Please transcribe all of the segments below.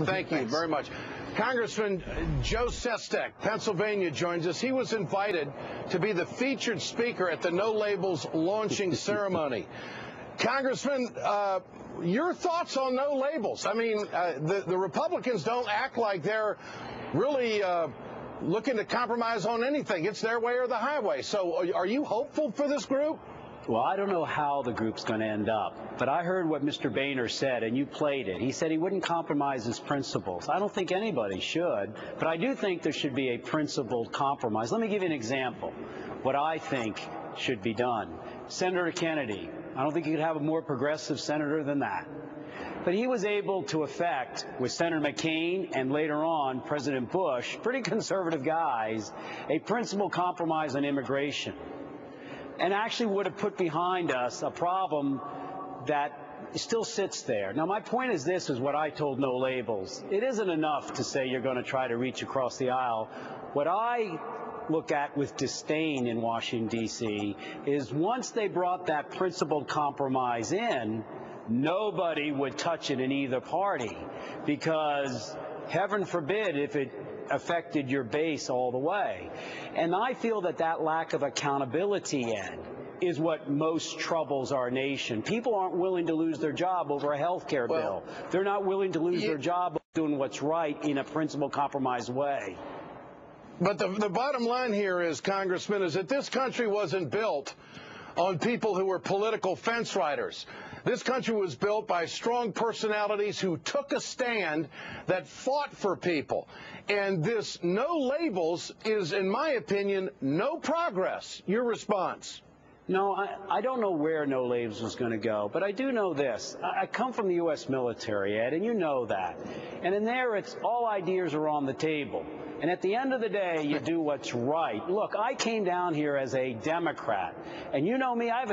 Thank you very much. Congressman Joe Sestak, Pennsylvania, joins us. He was invited to be the featured speaker at the No Labels launching ceremony. Congressman, your thoughts on No Labels? I mean, the Republicans don't act like they're really looking to compromise on anything. It's their way or the highway. So are you hopeful for this group? Well, I don't know how the group's going to end up, but I heard what Mr. Boehner said, and you played it. He said he wouldn't compromise his principles. I don't think anybody should, but I do think there should be a principled compromise. Let me give you an example, what I think should be done. Senator Kennedy, I don't think you could have a more progressive senator than that. But he was able to effect, with Senator McCain and later on President Bush, pretty conservative guys, a principled compromise on immigration. And actually would have put behind us a problem that still sits there. Now, my point is this, is what I told No Labels. It isn't enough to say you're going to try to reach across the aisle. What I look at with disdain in Washington, D.C., is once they brought that principled compromise in, nobody would touch it in either party, because heaven forbid if it affected your base all the way. And I feel that that lack of accountability, Ed, is what most troubles our nation. People aren't willing to lose their job over a health care bill. They're not willing to lose their job doing what's right in a principled compromise way. But the bottom line here is, Congressman, is that this country wasn't built on people who were political fence riders. This country was built by strong personalities who took a stand, that fought for people. And this No Labels is, in my opinion, no progress. Your response? No, I don't know where No Labels is going to go, but I do know this. I come from the U.S. military, Ed, and you know that. And in there, it's all ideas are on the table. And at the end of the day, you do what's right. Look, I came down here as a Democrat, and you know me, I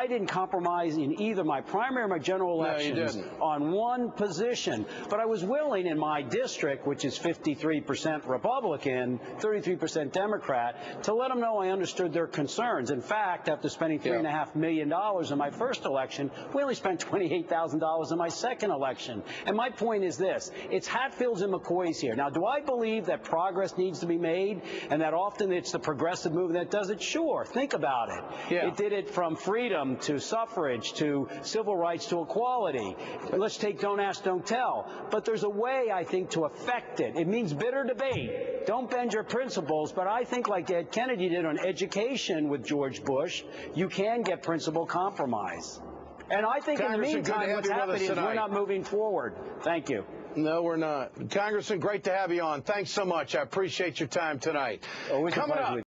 didn't compromise in either my primary or my general elections on one position. But I was willing in my district, which is 53% Republican, 33% Democrat, to let them know I understood their concerns. In fact, after spending $3.5 million in my first election, we only spent $28,000 in my second election. And my point is this, it's Hatfields and McCoys here. Now, do I believe that progress needs to be made and that often it's the progressive movement that does it? Sure. Think about it. It did it from freedom to suffrage to civil rights to equality. Let's take Don't Ask, Don't Tell. But there's a way, I think, to affect it. It means bitter debate. Don't bend your principles. But I think like Ed Kennedy did on education with George Bush, you can get principled compromise. And I think in the meantime what's happening is we're not moving forward. Thank you. No, we're not. Congressman, great to have you on. Thanks so much. I appreciate your time tonight. Always a pleasure.